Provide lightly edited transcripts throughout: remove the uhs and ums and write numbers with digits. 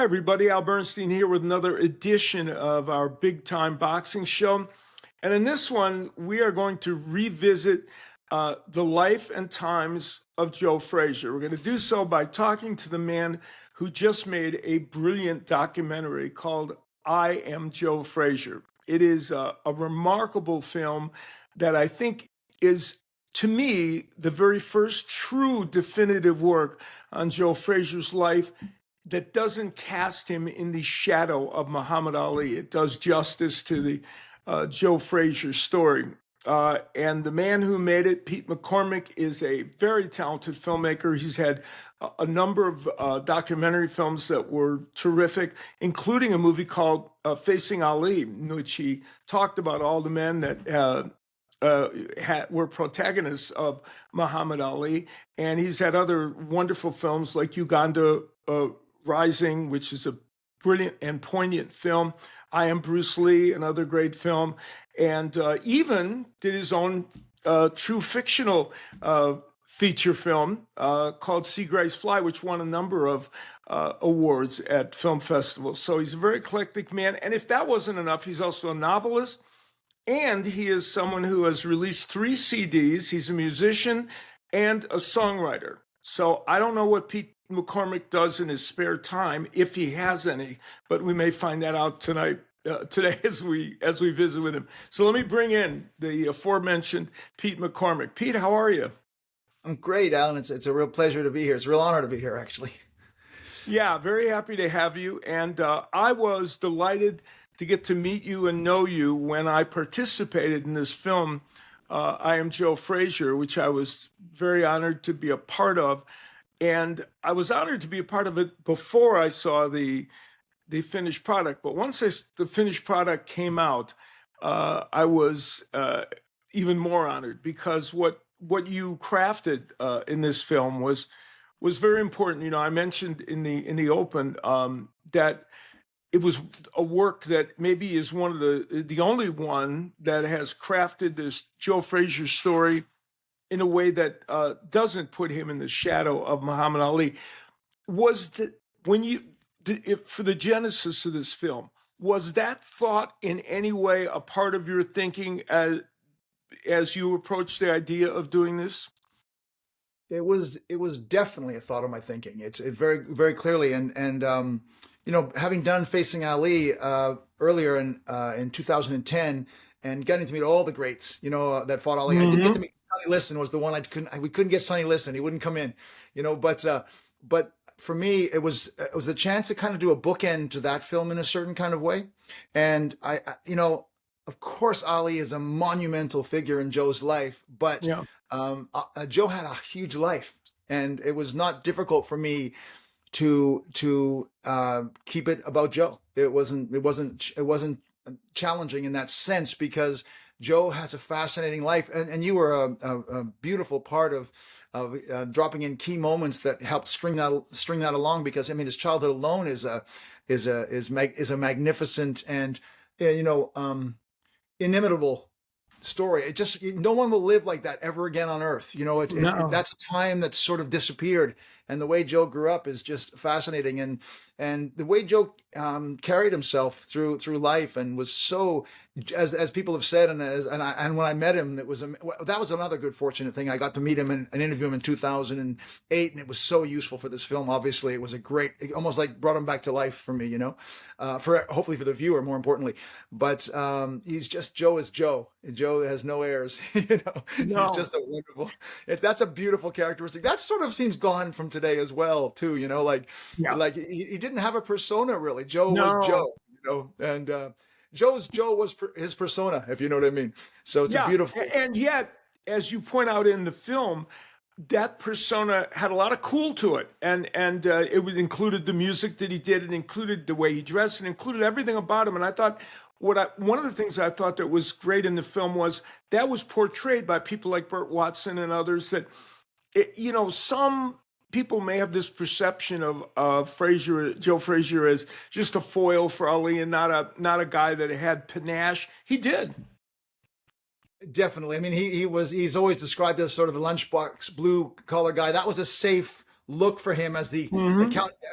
Hi, everybody. Al Bernstein here with another edition of our Big Time Boxing Show. And in this one, we are going to revisit the life and times of Joe Frazier. We're going to do so by talking to the man who just made a brilliant documentary called I Am Joe Frazier. It is a remarkable film that I think is, to me, the very first true definitive work on Joe Frazier's life that doesn't cast him in the shadow of Muhammad Ali. It does justice to the Joe Frazier story. And the man who made it, Pete McCormack, is a very talented filmmaker. He's had a number of documentary films that were terrific, including a movie called Facing Ali, in which he talked about all the men that were protagonists of Muhammad Ali. And he's had other wonderful films like Uganda Rising, which is a brilliant and poignant film. I Am Bruce Lee, another great film, and even did his own true fictional feature film called Sea Grace Fly, which won a number of awards at film festivals. So he's a very eclectic man. And if that wasn't enough, he's also a novelist, and he is someone who has released 3 CDs. He's a musician and a songwriter. So I don't know what Pete McCormack does in his spare time, if he has any, but we may find that out today as we visit with him. So let me bring in the aforementioned Pete McCormack. Pete, how are you? I'm great, Alan. It's a real pleasure to be here. It's a real honor to be here, actually. Yeah, very happy to have you. And I was delighted to get to meet you and know you when I participated in this film, I Am Joe Frazier, which I was very honored to be a part of. And I was honored to be a part of it before I saw the finished product. But once the finished product came out, I was even more honored, because what you crafted in this film was very important. You know, I mentioned in the open that it was a work that maybe is one of the only one that has crafted this Joe Frazier story in a way that doesn't put him in the shadow of Muhammad Ali. Was that when you, for the genesis of this film, was that thought in any way a part of your thinking as you approached the idea of doing this? It was definitely a thought of my thinking. It very very clearly, and you know, having done Facing Ali earlier in 2010, and getting to meet all the greats, you know, that fought Ali. I didn't get to meet Sonny Liston. Was the one we couldn't get Sonny Liston. He wouldn't come in, you know. But for me, it was the chance to kind of do a bookend to that film in a certain kind of way. And I you know, of course, Ali is a monumental figure in Joe's life, but Yeah. Joe had a huge life, and it was not difficult for me to keep it about Joe. It wasn't challenging in that sense, because Joe has a fascinating life, and you were a beautiful part of dropping in key moments that helped string that along. Because I mean, his childhood alone is a magnificent and you know, inimitable story. It just, no one will live like that ever again on earth. You know, that's a time that's sort of disappeared. And the way Joe grew up is just fascinating. And the way Joe carried himself through life, and was so, as people have said, and when I met him, that was another good fortunate thing. I got to meet him and interview him in 2008, and it was so useful for this film. Obviously, it was it almost like brought him back to life for me, you know, hopefully for the viewer, more importantly. But Joe is Joe. Joe has no airs, you know. No. He's just a wonderful. That's a beautiful characteristic. That sort of seems gone from today as well, too. You know, like he didn't have a persona really. Joe was Joe, you know, and Joe was his persona, if you know what I mean. So it's a beautiful. And yet, as you point out in the film, that persona had a lot of cool to it, and it included the music that he did, it included the way he dressed, it included everything about him. And I thought, one of the things I thought that was great in the film was that was portrayed by people like Burt Watson and others, that you know, some people may have this perception of Joe Frazier, as just a foil for Ali, and not a guy that had panache. He did. Definitely. I mean, he's always described as sort of the lunchbox blue collar guy. That was a safe look for him as the Hmm.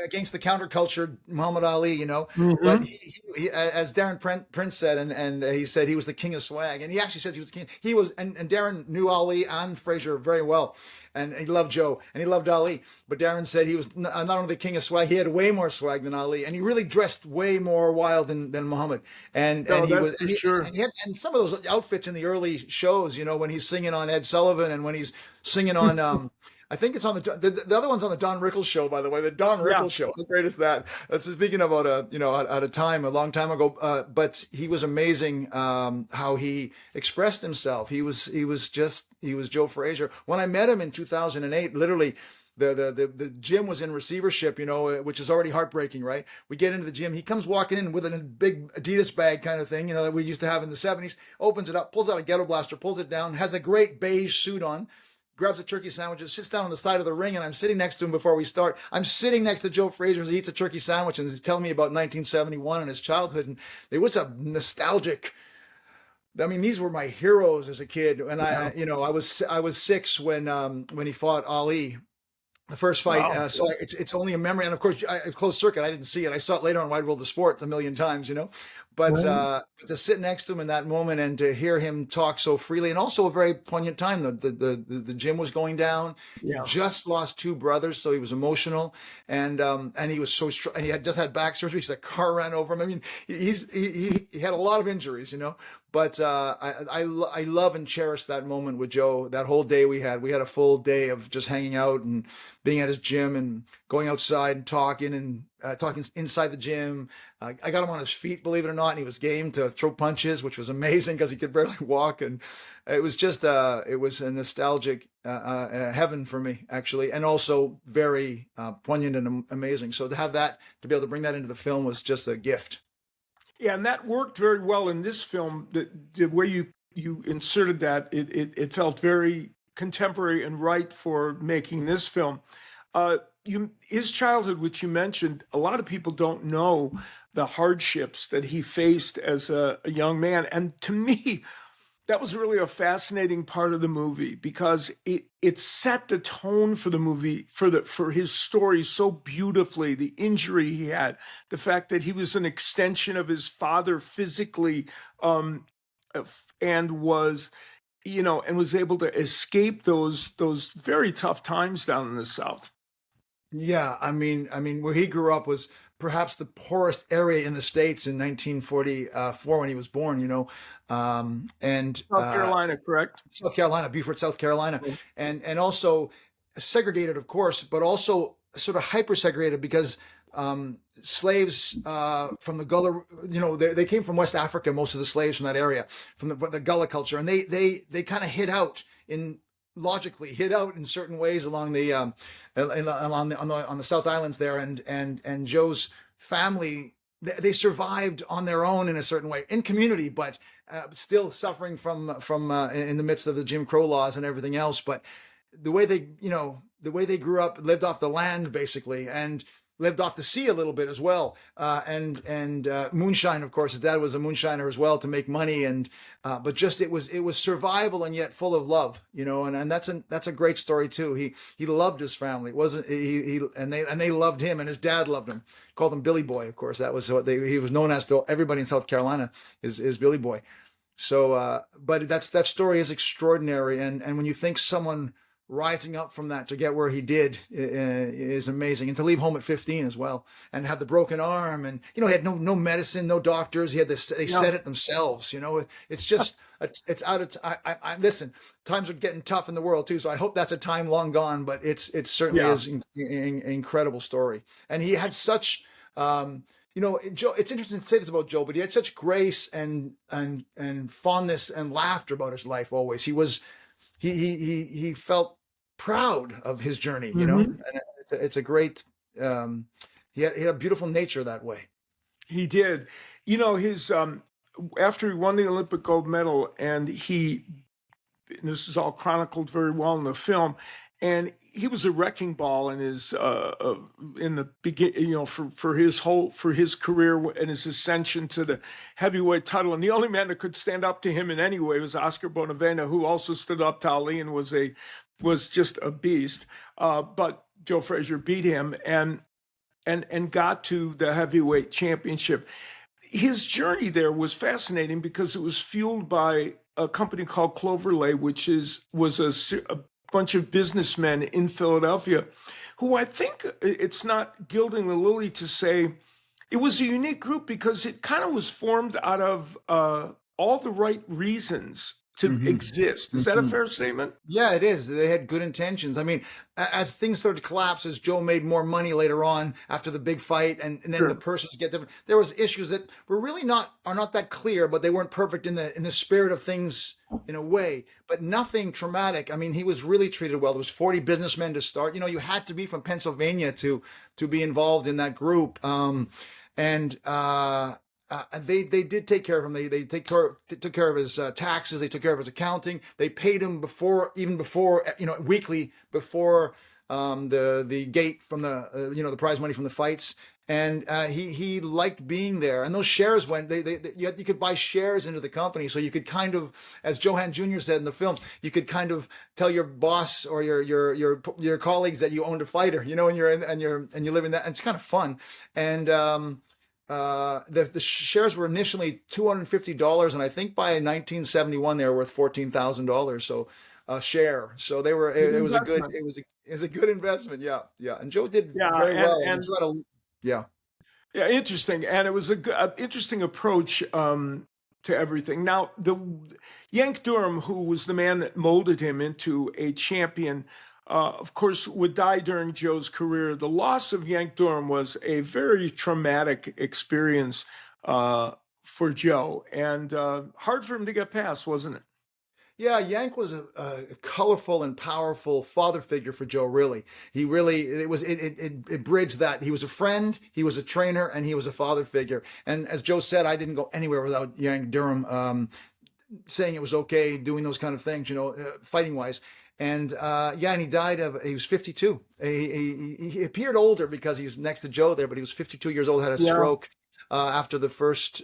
against the counterculture Muhammad Ali, you know. But Hmm. as Darren Prince said, and he said he was the king of swag, and he actually says he was the king. He was, and Darren knew Ali and Frazier very well, and he loved Joe and he loved Ali. But Darren said he was not only the king of swag, he had way more swag than Ali, and he really dressed way more wild than Muhammad. And No, he that's was, for sure. and he had, and some of those outfits in the early shows, you know, when he's singing on Ed Sullivan and when he's singing on I think it's on the other one's on the Don Rickles show, by the way. The Don Yeah. Rickles show. How great is that? That's speaking about at a time, a long time ago. But he was amazing. How he expressed himself. He was Joe Frazier. When I met him in 2008, literally. The gym was in receivership, you know, which is already heartbreaking, right? We get into the gym. He comes walking in with a big Adidas bag kind of thing, you know, that we used to have in the 70s, opens it up, pulls out a ghetto blaster, pulls it down, has a great beige suit on, grabs a turkey sandwich, sits down on the side of the ring, and I'm sitting next to him before we start. I'm sitting next to Joe Frazier as he eats a turkey sandwich, and he's telling me about 1971 and his childhood. And it was a nostalgic. I mean, these were my heroes as a kid, and Yeah. I was 6 when he fought Ali, the first fight. Wow. So it's only a memory, and of course, closed circuit. I didn't see it. I saw it later on Wide World of Sport a million times, you know. But Right. to sit next to him in that moment and to hear him talk so freely, and also a very poignant time. The gym was going down. He Yeah. just lost 2 brothers, so he was emotional, and he was so strong. And he had just had back surgery. So a car ran over him. I mean, he had a lot of injuries, you know. But I love and cherish that moment with Joe. That whole day we had a full day of just hanging out and being at his gym and going outside and talking talking inside the gym. I got him on his feet, believe it or not, and he was game to throw punches, which was amazing because he could barely walk. And it was just it was a nostalgic heaven for me, actually, and also very poignant and amazing. So to have that, to be able to bring that into the film was just a gift. Yeah, and that worked very well in this film. The way you inserted that, it felt very contemporary and right for making this film. His childhood, which you mentioned, a lot of people don't know the hardships that he faced as a young man. And to me, that was really a fascinating part of the movie because it set the tone for the movie, for his story so beautifully. The injury he had, the fact that he was an extension of his father physically, um, and was, and was able to escape those very tough times down in the South. Yeah, I mean, where he grew up was perhaps the poorest area in the States in 1944 when he was born, you know, and South Carolina, correct? South Carolina, Beaufort, South Carolina, and also segregated, of course, but also sort of hyper segregated because slaves from the Gullah, you know, they came from West Africa. Most of the slaves from that area, from the Gullah culture, and they kind of hid out in logically hid out in certain ways along the on the South Islands there, and Joe's family, they survived on their own in a certain way in community, but still suffering from in the midst of the Jim Crow laws and everything else. But the way they grew up, lived off the land basically, and lived off the sea a little bit as well, and moonshine. Of course, his dad was a moonshiner as well to make money, and but just it was survival and yet full of love, you know. And that's a great story too. He loved his family. It wasn't he and they loved him, and his dad loved him. Called him Billy Boy. Of course, that was what he was known as to everybody in South Carolina is Billy Boy. So, but that story is extraordinary, and when you think someone rising up from that to get where he did is amazing, and to leave home at 15 as well, and have the broken arm, and you know he had no medicine, no doctors. He had this. They Yeah. said it themselves. You know, it's just it's out of. I listen. Times are getting tough in the world too, so I hope that's a time long gone. But it certainly Yeah. is incredible story, and he had such. You know, Joe. It's interesting to say this about Joe, but he had such grace and fondness and laughter about his life. Always, he felt proud of his journey, you know, Hmm. and it's a great, he had a beautiful nature that way. He did. His after he won the Olympic gold medal, and this is all chronicled very well in the film, and he was a wrecking ball in his in the begin, for his career and his ascension to the heavyweight title. And the only man that could stand up to him in any way was Oscar Bonavena, who also stood up to Ali and was just a beast. But Joe Frazier beat him and got to the heavyweight championship. His journey there was fascinating because it was fueled by a company called Cloverlay, which was a bunch of businessmen in Philadelphia, who I think it's not gilding the lily to say it was a unique group because it kind of was formed out of all the right reasons to Hmm. exist. Is that a fair statement? Yeah, it is. They had good intentions. I mean, as things started to collapse, as Joe made more money later on after the big fight, and then the Sure. purses get different. There was issues that were really not that clear, but they weren't perfect in the spirit of things in a way, but nothing traumatic. I mean, he was really treated well. There was 40 businessmen to start. You know, you had to be from Pennsylvania to be involved in that group. And they did take care of him. They took care of his taxes. They took care of his accounting. They paid him even before weekly before the gate from the the prize money from the fights. And he liked being there. And those shares went. You could buy shares into the company, so you could kind of, as Johann Jr. said in the film, you could kind of tell your boss or your colleagues that you owned a fighter, and you live in that. And it's kind of fun. And the shares were initially $250, and I think by 1971 they were worth $14,000. So a share. So they were. Good It was a good. investment. It was a good investment. Yeah, yeah. And Joe did Yeah, very well. And and Joe had a yeah. yeah, interesting. And it was a interesting approach to everything. Now, the Yank Durham, who was the man that molded him into a champion, of course, would die during Joe's career. The loss of Yank Durham was a very traumatic experience for Joe, and hard for him to get past, wasn't it? Yeah, Yank was a colorful and powerful father figure for Joe. Really, he really it bridged that. He was a friend, he was a trainer, and he was a father figure. And as Joe said, I didn't go anywhere without Yank Durham saying it was okay doing those kind of things, fighting wise. And yeah, and he died he was 52. He appeared older because he's next to Joe there, but he was 52 years old, had a Yeah. stroke after the first.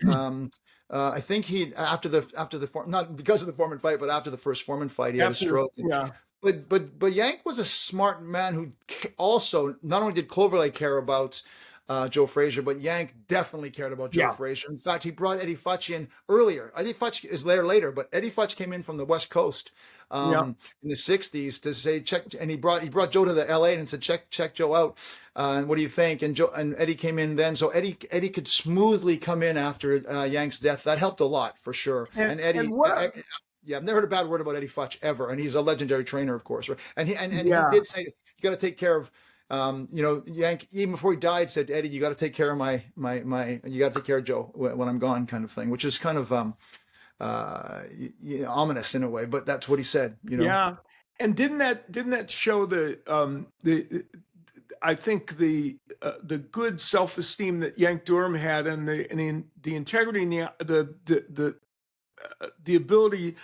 I think he after the not because of the Foreman fight, but after the first Foreman fight, he had a After, stroke. yeah, But Yank was a smart man who also not only did Cloverlay care about Joe Frazier, but Yank definitely cared about Joe yeah, Frazier. In fact, he brought Eddie Futch in earlier. Eddie Futch is there later, but Eddie Futch came in from the West Coast yeah. in the '60s to say check, and he brought Joe to the LA and said check Joe out. And what do you think? And Joe and Eddie came in then, so Eddie could smoothly come in after Yank's death. That helped a lot for sure. And And Eddie, what? yeah, I've never heard a bad word about Eddie Futch ever, and he's a legendary trainer, of course. Right? And he Yeah. did say you got to take care of. Yank even before he died said, Eddie, you got to take care of my you got to take care of Joe when I'm gone, kind of thing, which is kind of ominous in a way, but that's what he said. Yeah. And didn't that show the I think the good self-esteem that Yank Durham had, and the integrity and the ability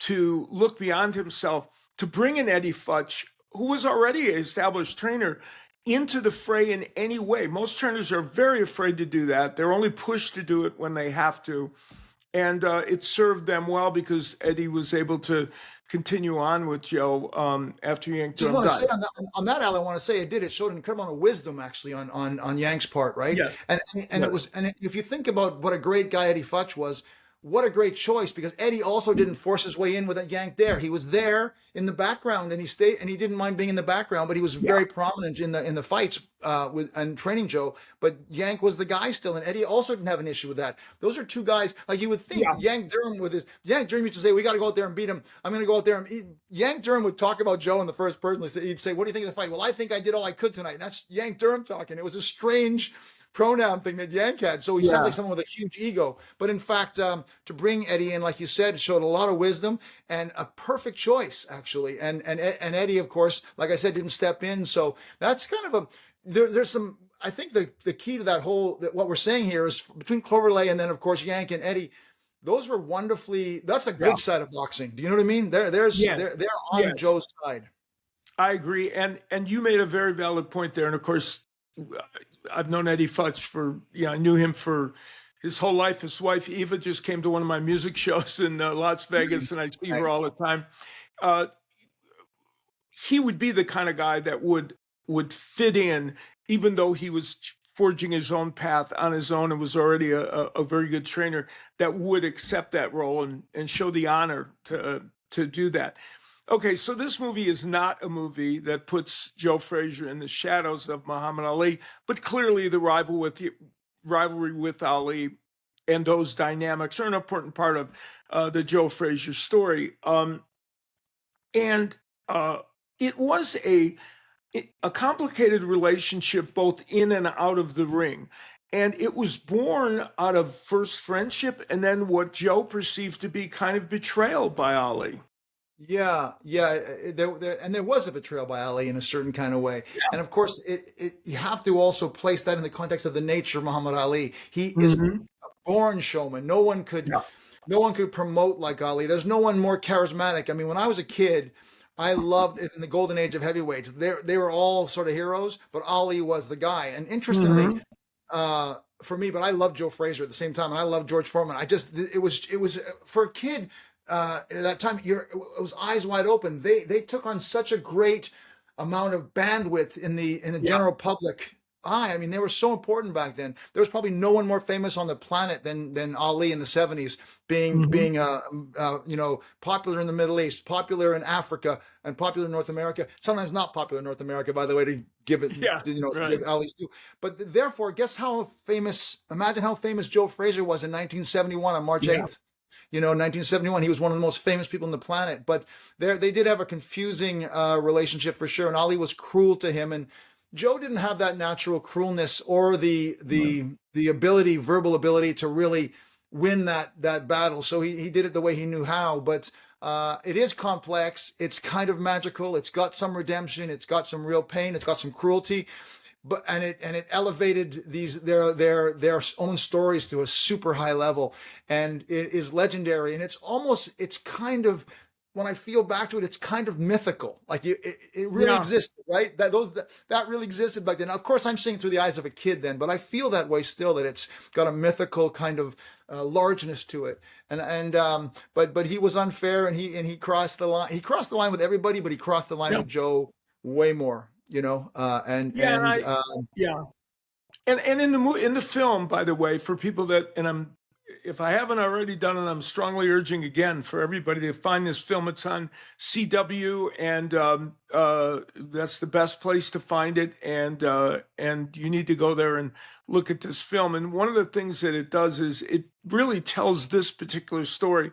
to look beyond himself, to bring in Eddie Futch, who was already an established trainer, into the fray in any way. Most trainers are very afraid to do that. They're only pushed to do it when they have to. And it served them well because Eddie was able to continue on with Joe after Yank Just Durham want to died. say on that, Al, I want to say it showed an incredible amount of wisdom actually on Yank's part, right? Yes. And it Yes. was, and if you think about what a great guy Eddie Futch was, what a great choice, because Eddie also didn't force his way in with that Yank there. He was there in the background, and he stayed, and he didn't mind being in the background, but he was Yeah. very prominent in the fights with and training Joe. But Yank was the guy still, and Eddie also didn't have an issue with that. Those are two guys like you would think. Yeah. Yank Durham used to say, "We got to go out there and beat him. I'm going to go out there and." Yank Durham would talk about Joe in the first person. He'd say, "What do you think of the fight?" "Well, I think I did all I could tonight." And that's Yank Durham talking. It was a strange pronoun thing that Yank had. So he sounds Yeah. like someone with a huge ego. But in fact, to bring Eddie in, like you said, it showed a lot of wisdom and a perfect choice, actually. And Eddie, of course, like I said, didn't step in. So that's kind of there's some, I think the key to what we're saying here is between Cloverlay and then, of course, Yank and Eddie. Those were that's a Yeah. good side of boxing. Do you know what I mean? Yes. They're on Yes. Joe's side. I agree. And you made a very valid point there. And of course, I've known Eddie Futch I knew him for his whole life. His wife, Eva, just came to one of my music shows in Las Vegas, and I see her Nice. all the time. Uh, he would be the kind of guy that would would fit in, even though he was forging his own path on his own and was already a very good trainer, that would accept that role and show the honor to do that. Okay, so this movie is not a movie that puts Joe Frazier in the shadows of Muhammad Ali, but clearly the rivalry with Ali and those dynamics are an important part of the Joe Frazier story. And it was a complicated relationship both in and out of the ring. And it was born out of first friendship and then what Joe perceived to be kind of betrayal by Ali. Yeah, yeah, and there was a betrayal by Ali in a certain kind of way, and of course, you have to also place that in the context of the nature of Muhammad Ali. He is a Hmm. born showman. Yeah. No one could promote like Ali. There's no one more charismatic. I mean, when I was a kid, I loved in the golden age of heavyweights. They were all sort of heroes, but Ali was the guy. And interestingly, Hmm. for me, but I love Joe Frazier at the same time, and I love George Foreman. It was for a kid at that time. It was eyes wide open. They took on such a great amount of bandwidth in the Yeah. general public eye. I mean, they were so important back then. There was probably no one more famous on the planet than Ali in the '70s, Hmm. popular in the Middle East, popular in Africa, and popular in North America. Sometimes not popular in North America, by the way, to give it, Yeah. Right. give Ali's due. But therefore, guess how famous? Imagine how famous Joe Frazier was in 1971 on March Yeah. 8th. 1971, he was one of the most famous people on the planet. But they did have a confusing relationship for sure, and Ali was cruel to him, and Joe didn't have that natural cruelness or the ability, verbal ability, to really win that battle. So he did it the way he knew how. But it is complex. It's kind of magical. It's got some redemption. It's got some real pain. It's got some cruelty. But it elevated their own stories to a super high level, and it is legendary. And it's kind of, when I feel back to it, it's kind of mythical. Like it really Yeah. existed, right? That really existed back then. Of course, I'm seeing through the eyes of a kid then, but I feel that way still. That it's got a mythical kind of largeness to it. But he was unfair, and he crossed the line. He crossed the line with everybody, but he crossed the line Yeah. with Joe way more. Yeah. Yeah. And in the film, by the way, for people that, and if I haven't already done it, I'm strongly urging again for everybody to find this film. It's on CW, and that's the best place to find it. And you need to go there and look at this film. And one of the things that it does is it really tells this particular story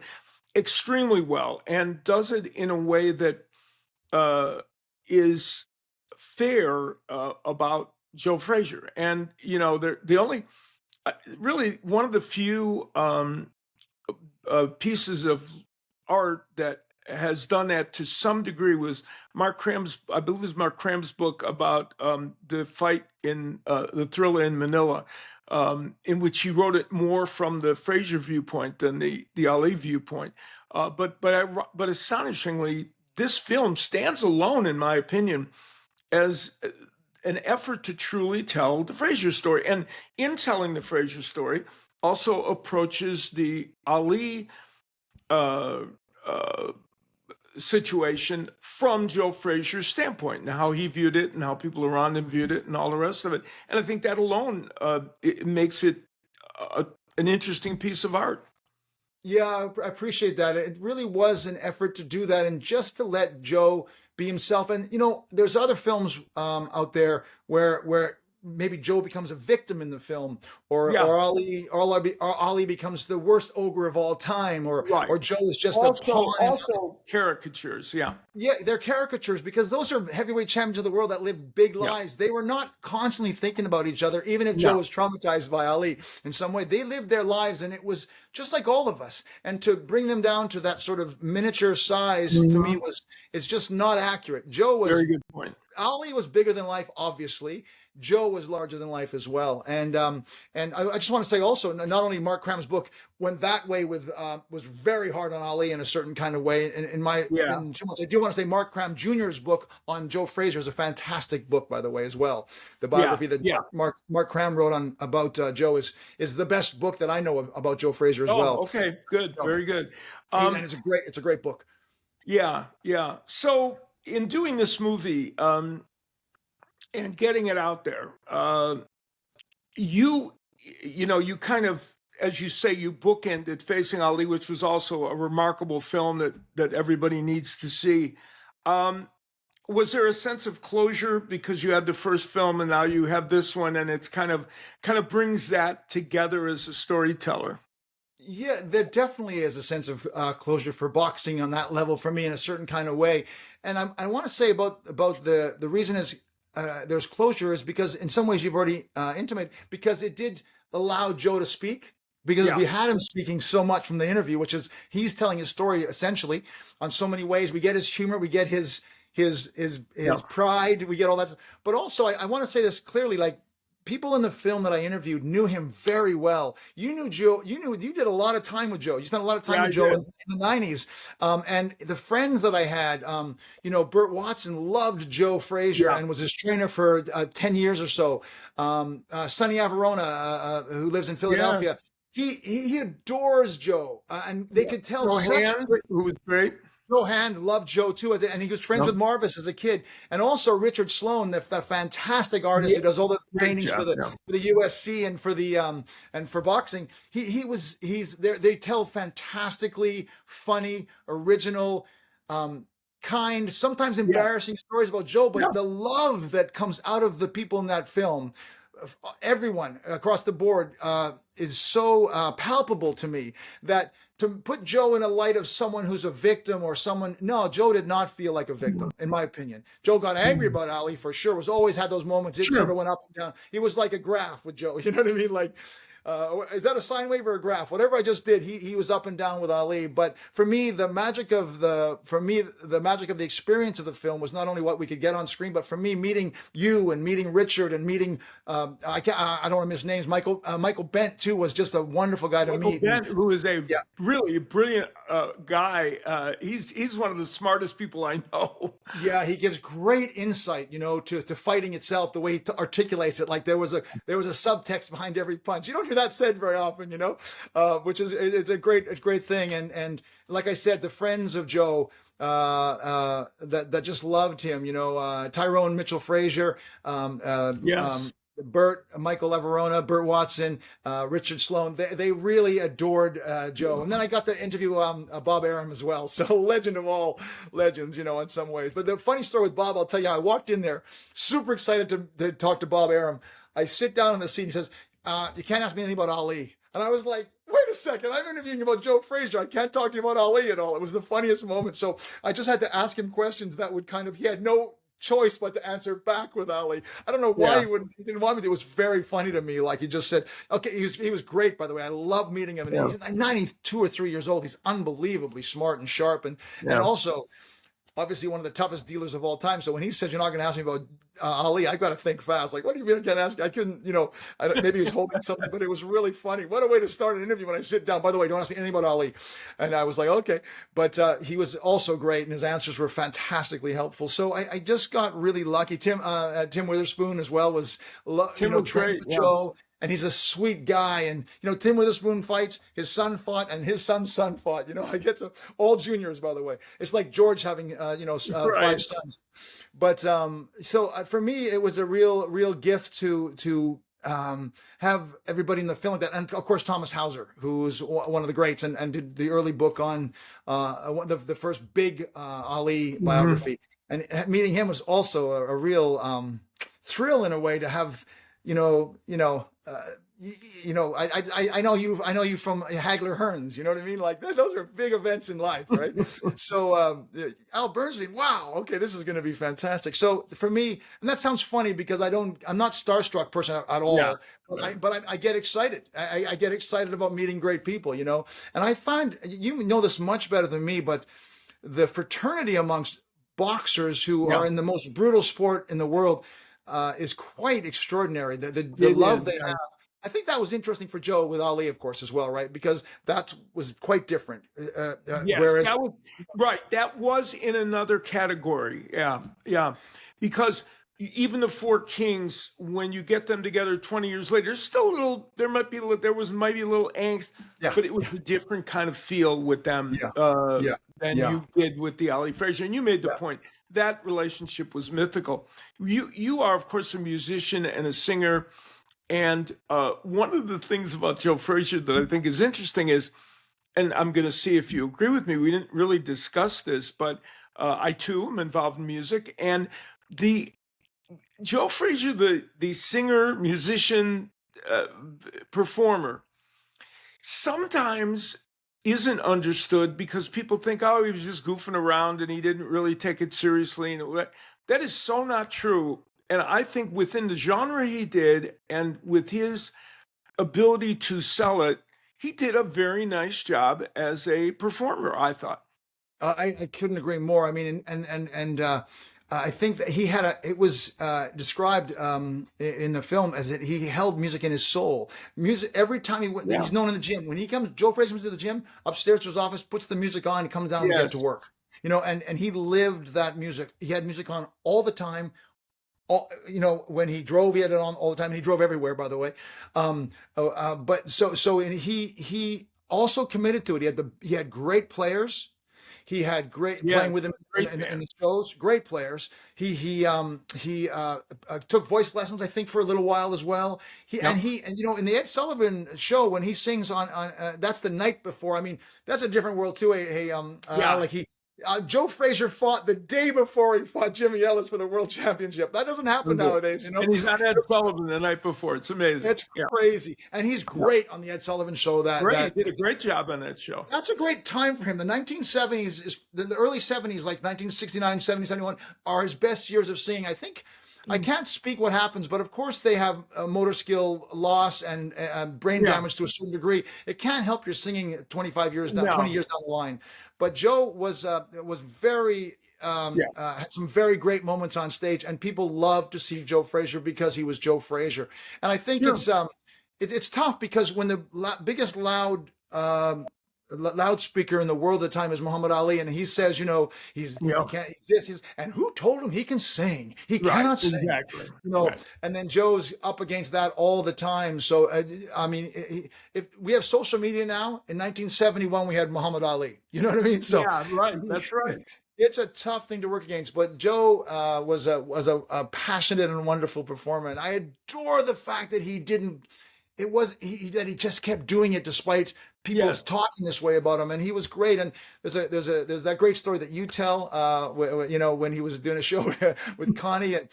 extremely well, and does it in a way that is fair about Joe Frazier. And the only really one of the few pieces of art that has done that to some degree was Mark Cram's, I believe it was Mark Cram's book about the fight in the Thriller in Manila, in which he wrote it more from the Frazier viewpoint than the Ali viewpoint. But astonishingly, this film stands alone, in my opinion, as an effort to truly tell the Frazier story. And in telling the Frazier story, also approaches the Ali uh, uh, situation from Joe Frazier's standpoint, and how he viewed it, and how people around him viewed it, and all the rest of it. And I think that alone it makes it an interesting piece of art. Yeah, I appreciate that. It really was an effort to do that and just to let Joe be himself. And there's other films out there where maybe Joe becomes a victim in the film, Yeah, or Ali becomes the worst ogre of all time, right. or Joe is just a Also, pawn. also caricatures. Yeah, Yeah, they're caricatures because those are heavyweight champions of the world that lived big yeah, lives. They were not constantly thinking about each other, even if Joe yeah. was traumatized by Ali in some way. They lived their lives, and it was just like all of us. And to bring them down to that sort of miniature size to me Mhm. is just not accurate. Very good point. Ali was bigger than life, obviously. Joe was larger than life as well. And I just want to say also, not only Mark Cram's book went that way with was very hard on Ali in a certain kind of way. Yeah, In too much, I do want to say Mark Cram Jr.'s book on Joe Frazier is a fantastic book, by the way, as well. The yeah, biography that yeah. Mark Cram wrote on about Joe is the best book that I know of about Joe Frazier as Oh, well. okay, good, So, very good. and Um, it's a great book. yeah, yeah. So in doing this movie, and getting it out there. You you know, you kind of, as you say, you bookended Facing Ali, which was also a remarkable film that everybody needs to see. Um, was there a sense of closure because you had the first film and now you have this one, and it's kind of brings that together as a storyteller? Yeah, there definitely is a sense of closure for boxing on that level for me in a certain kind of way. And I want to say about the reason is there's closure is because in some ways you've already intimated, because it did allow Joe to speak, because Yeah, we had him speaking so much from the interview, which is he's telling his story essentially on so many ways. We get his humor, we get his yeah, pride, we get all that. But also, I want to say this clearly, like people in the film that I interviewed knew him very well. You knew Joe. You did a lot of time with Joe. You spent a lot of time yeah. I with Joe did. in the '90s. And the friends that I had, Burt Watson loved Joe Frazier Yeah, and was his trainer for 10 years or so. Sonny Averona, who lives in yeah, Philadelphia, he adores Joe, and they yeah. could tell such Rohan, who was great. Joe Hand loved Joe too, and he was friends Yeah, with Marvis as a kid, and also Richard Sloan, the fantastic artist yeah, who does all the great paintings for job. the Yeah, for the USC and for the and for boxing. He's there. They tell fantastically funny, original, kind, sometimes yeah, embarrassing stories about Joe, yeah. but the love that comes out of the people in that film, everyone across the board, is so palpable to me that to put Joe in a light of someone who's a victim or someone, no, Joe did not feel like a victim, in my opinion. Joe got angry Mhm. about Ali for sure, was always had those moments. It sort Sure. of went up and down. He was like a graph with Joe. You know what I mean? Like, is that a sine wave or a graph? Whatever I just did, he was up and down with Ali. But for me, the magic of the experience of the film was not only what we could get on screen, but for me, meeting you and meeting Richard and meeting I don't want to miss names. Michael Bent too was just a wonderful guy to Michael meet. And Bent, who is a yeah, really brilliant guy, he's one of the smartest people I know. yeah, he gives great insight, to fighting itself, the way he articulates it. Like there was a subtext behind every punch. You don't hear that said very often, which is it's a great thing. And like I said, the friends of Joe that just loved him, Tyrone Mitchell Frazier, Yes. Burt, Michael Everona, Burt Watson, Richard Sloan. They really adored Joe. And then I got to interview Bob Arum as well. So legend of all legends, in some ways. But the funny story with Bob, I'll tell you, I walked in there super excited to talk to Bob Arum. I sit down in the seat and he says, you can't ask me anything about Ali. And I was like, wait a second, I'm interviewing about Joe Frazier. I can't talk to you about Ali at all. It was the funniest moment. So I just had to ask him questions that would he had no choice but to answer back with Ali. I don't know why Yeah. he didn't want me to. It was very funny to me. Like he just said, okay, he was great, by the way. I love meeting him. And Yeah. he's 92 or 3 years old. He's unbelievably smart and sharp. And Yeah. also, obviously one of the toughest dealers of all time. So when he said, you're not going to ask me about Ali, I got to think fast. Like, what do you mean I can't ask you? I couldn't, maybe he was holding something, but it was really funny. What a way to start an interview when I sit down. By the way, don't ask me anything about Ali. And I was like, okay. But he was also great, and his answers were fantastically helpful. So I just got really lucky. Tim Witherspoon as well was, Tim was trained great. with Yeah. Joe. And he's a sweet guy. And, Tim Witherspoon fights, his son fought, and his son's son fought. I get to all juniors, by the way. It's like George having, Right. 5 sons. But so for me, it was a real gift to have everybody in the film like that. And of course, Thomas Hauser, who's one of the greats and did the early book on the first big Ali Mhm. biography. And meeting him was also a real thrill in a way to have, I know you from Hagler Hearns, you know what I mean? Like those are big events in life, right? So Al Bernstein, wow, okay, this is going to be fantastic. So for me, and that sounds funny because I'm not starstruck person at Yeah. all, but I get excited. I get excited about meeting great people, and I find you know this much better than me, but the fraternity amongst boxers who Yeah. are in the most brutal sport in the world is quite extraordinary. The It love is. they Yeah. have. I think that was interesting for Joe with Ali, of course, as well, right? Because that was quite different. Yes, Whereas, that was right. That was in another category. Yeah, yeah. Because even the Four Kings, when you get them together 20 years later, there's still a little. There was maybe a little angst, yeah, but it was a different kind of feel with them yeah, yeah, than yeah, you did with the Ali Frazier. And you made the yeah, point. that relationship was mythical. You are, of course, a musician and a singer. And one of the things about Joe Frazier that I think is interesting is, and I'm going to see if you agree with me, we didn't really discuss this, but I too am involved in music. And the Joe Frazier, the singer, musician, uh, performer, sometimes isn't understood because people think, oh, he was just goofing around and he didn't really take it seriously. And that is so not true. And I think within the genre he did, and with his ability to sell it, he did a very nice job as a performer, I thought. I couldn't agree more. I mean, I think that he had it was described in the film as that he held music in his soul. Music, every time he went, Yeah. he's known in the gym. When he comes, Joe Frazier comes to the gym, upstairs to his office, puts the music on, and comes down and Yes. gets to work. And he lived that music. He had music on all the time. When he drove, he had it on all the time. And he drove everywhere, by the way. And he also committed to it. He had great players. He had great Yeah, playing with him great in band. the shows. Great players. He took voice lessons, I think, for a little while as well. Yep. In the Ed Sullivan show when he sings on that's the night before. I mean, that's a different world too. Yeah. Like Joe Frazier fought the day before he fought Jimmy Ellis for the world championship. That doesn't happen nowadays, And he's on Ed Sullivan the night before. It's amazing. That's Yeah. crazy. And he's great on the Ed Sullivan show. Great. He did a great job on that show. That's a great time for him. The 1970s, the early 70s, like 1969, 70, 71, are his best years of singing. I think, I can't speak what happens, but of course they have motor skill loss and brain damage to a certain degree. It can't help your singing 25 years down, 20 years down the line. But Joe was very had some very great moments on stage, and people loved to see Joe Frazier because he was Joe Frazier. And I think it's tough because when the biggest loudspeaker in the world at the time is Muhammad Ali, and he says, he can't and who told him he can sing? He cannot sing. Exactly. And then Joe's up against that all the time. So I mean, if we have social media now, in 1971 we had Muhammad Ali. You know what I mean? So yeah, right. That's right. it's a tough thing to work against, but Joe was a passionate and wonderful performer, and I adore the fact that he didn't. That he just kept doing it despite people talking this way about him, and he was great. And there's that great story that you tell, when he was doing a show with Connie, and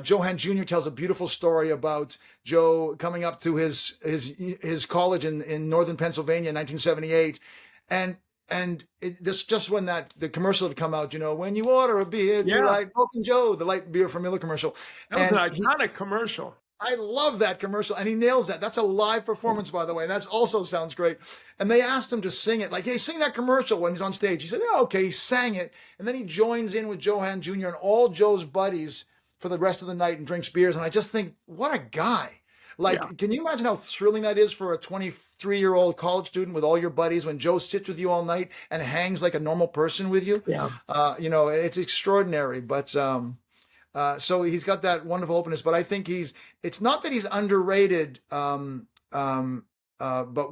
Johann Jr. tells a beautiful story about Joe coming up to his college in northern Pennsylvania in 1978, and this just when the commercial had come out, when you order a beer, you like Open Joe, the light beer from Miller commercial. That was an iconic commercial. I love that commercial, and he nails that. That's a live performance, by the way, and that also sounds great. And they asked him to sing it, like, hey, sing that commercial when he's on stage. He said, yeah, okay. He sang it, and then he joins in with Johann Jr. and all Joe's buddies for the rest of the night and drinks beers. And I just think, what a guy. Like, can you imagine how thrilling that is for a 23-year-old college student with all your buddies when Joe sits with you all night and hangs like a normal person with you? Yeah. It's extraordinary, but... so he's got that wonderful openness, but I think it's not that he's underrated, but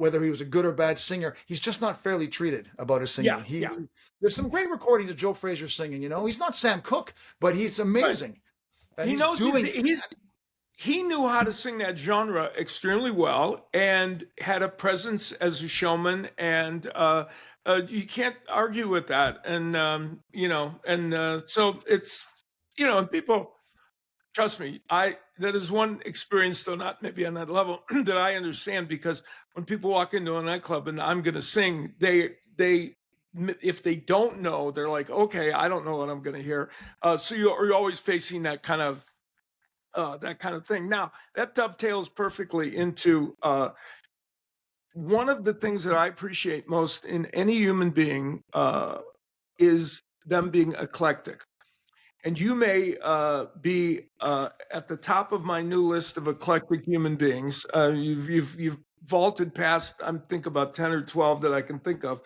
whether he was a good or bad singer, he's just not fairly treated about his singing. There's some great recordings of Joe Frazier singing, he's not Sam Cooke, but he's amazing. Right. He knows he knew how to sing that genre extremely well and had a presence as a showman, and you can't argue with that. And, so it's, and people, trust me, that is one experience, though not maybe on that level, that I understand, because when people walk into a nightclub and I'm going to sing, they if they don't know, they're like, okay, I don't know what I'm going to hear. So you're always facing that kind of thing. Now that dovetails perfectly into one of the things that I appreciate most in any human being is them being eclectic. And you may be at the top of my new list of eclectic human beings. You've vaulted past, I think, about 10 or 12 that I can think of,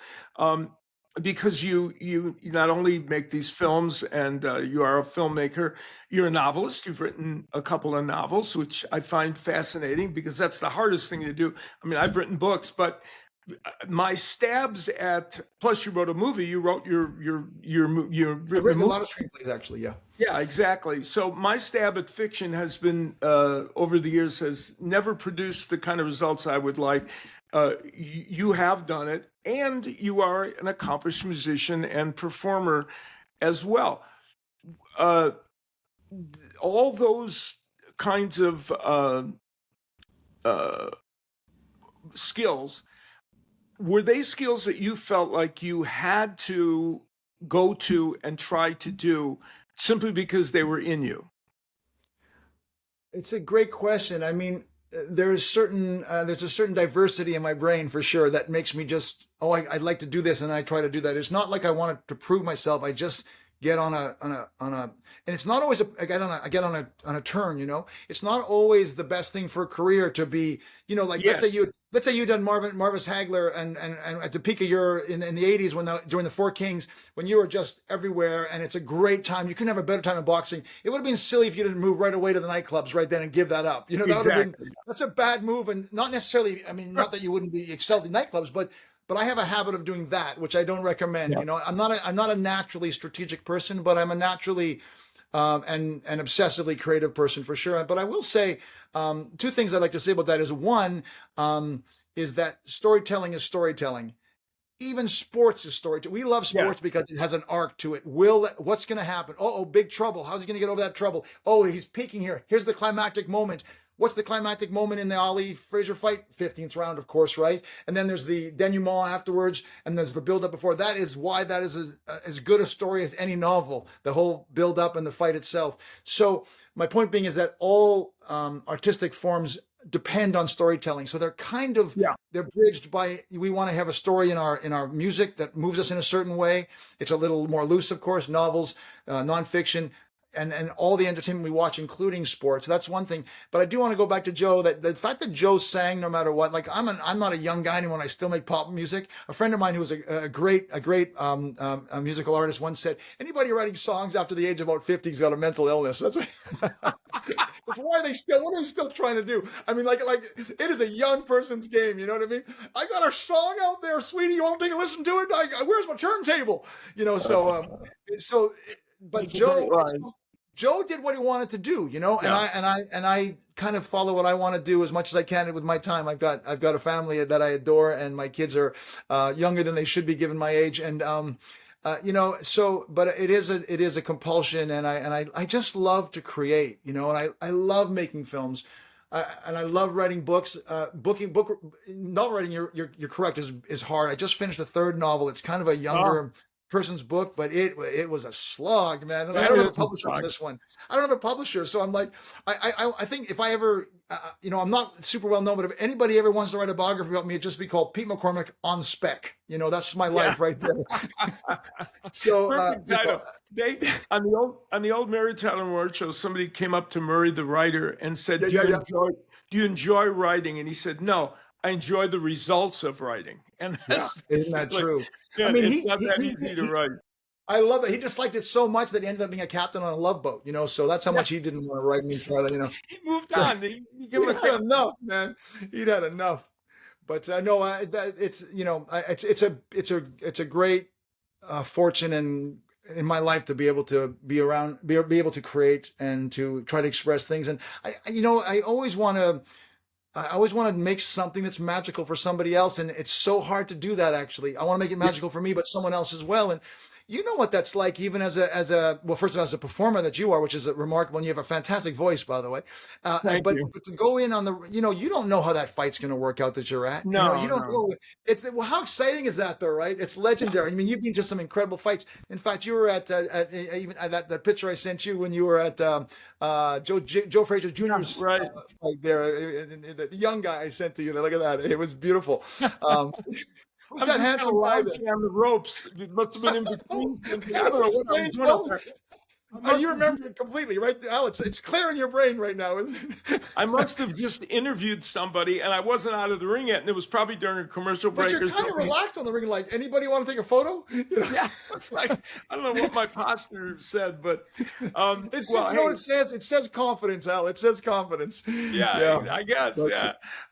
because you not only make these films and you are a filmmaker, you're a novelist. You've written a couple of novels, which I find fascinating because that's the hardest thing to do. I mean, I've written books, but my stabs at, plus you wrote a movie, you wrote you've I've written a written a movie. lot of screenplays, actually. Yeah. Yeah, exactly. So my stab at fiction has been, over the years, has never produced the kind of results I would like. You have done it, and you are an accomplished musician and performer as well. Uh, all those kinds of uh, skills, were they skills that you felt like you had to go to and try to do simply because they were in you? It's a great question. I mean, there's a certain diversity in my brain for sure that makes me just, I'd like to do this, and I try to do that. It's not like I want to prove myself. I just get on a, and it's not always on a turn. It's not always the best thing for a career to be, like Yes. let's say you done Marvis Hagler, and at the peak of your in the 80s, during the Four Kings, when you were just everywhere, and it's a great time. You couldn't have a better time in boxing. It would have been silly if you didn't move right away to the nightclubs right then and give that up. That would have been, Exactly. that's a bad move, and not necessarily, I mean, not that you wouldn't be excelled in nightclubs, but I have a habit of doing that, which I don't recommend. Yeah. I'm not a naturally strategic person, but I'm a naturally and obsessively creative person for sure. But I will say two things I'd like to say about that is one, is that storytelling is storytelling. Even sports is storytelling. We love Yeah. sports because it has an arc to it. What's going to happen? Oh, big trouble. How's he going to get over that trouble? Oh, he's peaking here. Here's the climactic moment. What's the climactic moment in the Ali-Frazier fight? 15th round, of course, right? And then there's the denouement afterwards, and there's the build-up before. That is why that is as good a story as any novel, the whole build-up and the fight itself. So my point being is that all artistic forms depend on storytelling. So Yeah. they're bridged by, we want to have a story in our music that moves us in a certain way. It's a little more loose, of course, novels, nonfiction, and all the entertainment we watch, including sports. That's one thing. But I do want to go back to Joe, that the fact that Joe sang no matter what, like I'm not a young guy anymore. I still make pop music. A friend of mine who was a great a musical artist once said, anybody writing songs after the age of about 50 has got a mental illness. That's what are they still trying to do? I mean, like it is a young person's game. You know what I mean? I got a song out there, sweetie. You want to take a listen to it? Where's my turntable? But Joe did what he wanted to do, and Yeah. I kind of follow what I want to do as much as I can with my time. I've got a family that I adore, and my kids are younger than they should be given my age, and but it is a compulsion, and I just love to create, and I love making films. And I love writing books. Novel writing, you're correct, is hard. I just finished a third novel. It's kind of a younger person's book, but it was a slog, man. And I don't have a publisher for this one. I don't have a publisher, so I'm like, I think if I ever, I'm not super well known, but if anybody ever wants to write a biography about me, it'd just be called Pete McCormack on Spec. That's my life right there. So Perfect title. On the old Mary Tyler Moore show, somebody came up to Murray the writer and said, Yeah. Do you enjoy writing? And he said, no, I enjoy the results of writing. And that's Isn't that true? Yeah, I mean, it's not that easy to write. I love it. He just liked it so much that he ended up being a captain on a love boat, so that's how much he didn't want to write me further, He moved on. He had enough, man. He'd had enough. But no, it's it's a great fortune in my life to be able to be around, be able to create and to try to express things. And I always want to make something that's magical for somebody else, and it's so hard to do that. Actually, I want to make it magical for me, but someone else as well. And you know what that's like, even as well, first of all, as a performer that you are, which is remarkable, and you have a fantastic voice, by the way. Thank you. But to go in on you don't know how that fight's going to work out that you're at. No, you don't know. How exciting is that, though, right? It's legendary. I mean, you've been to some incredible fights. In fact, you were at even that picture I sent you when you were at Joe Frazier Jr.'s right. fight there, the young guy I sent to you. Look at that. It was beautiful. Who's that handsome guy there? On the ropes. It must have been in between. I don't know what I'm doing up there. You remember it completely, right, Alex? It's clear in your brain right now, isn't it? I must have just interviewed somebody, and I wasn't out of the ring yet, and it was probably during a commercial break. But you're kind of relaxed on the ring, like, anybody want to take a photo? Yeah, it's like, I don't know what my posture said, but what it says? It says confidence, Al. It says confidence. Yeah. I guess. But,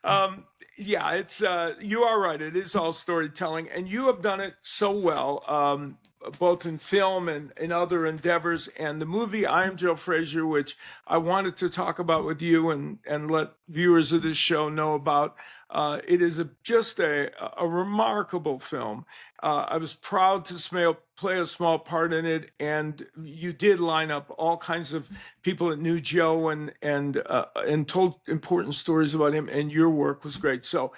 yeah. Yeah, it's you are right. It is all storytelling, and you have done it so well, both in film and in other endeavors. And the movie I Am Joe Frazier, which I wanted to talk about with you and let viewers of this show know about, it is just a remarkable film. I was proud to play a small part in it, and you did line up all kinds of people that knew Joe and told important stories about him, and your work was great. So,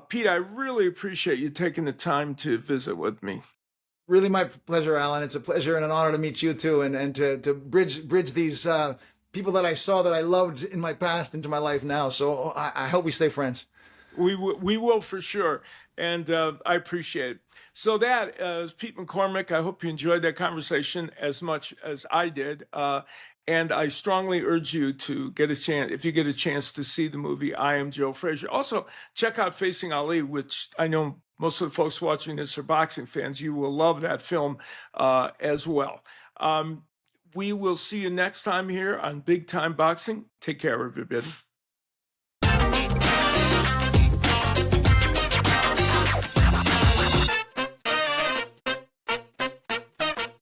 Pete, I really appreciate you taking the time to visit with me. Really, my pleasure, Alan. It's a pleasure and an honor to meet you too, and to bridge these people that I saw that I loved in my past into my life now. So I hope we stay friends. We will for sure, and I appreciate it. So that is Pete McCormack. I hope you enjoyed that conversation as much as I did. And I strongly urge you to get a chance, if you get a chance, to see the movie I Am Joe Frazier. Also, check out Facing Ali, which I know most of the folks watching this are boxing fans. You will love that film as well. We will see you next time here on Big Time Boxing. Take care, everybody.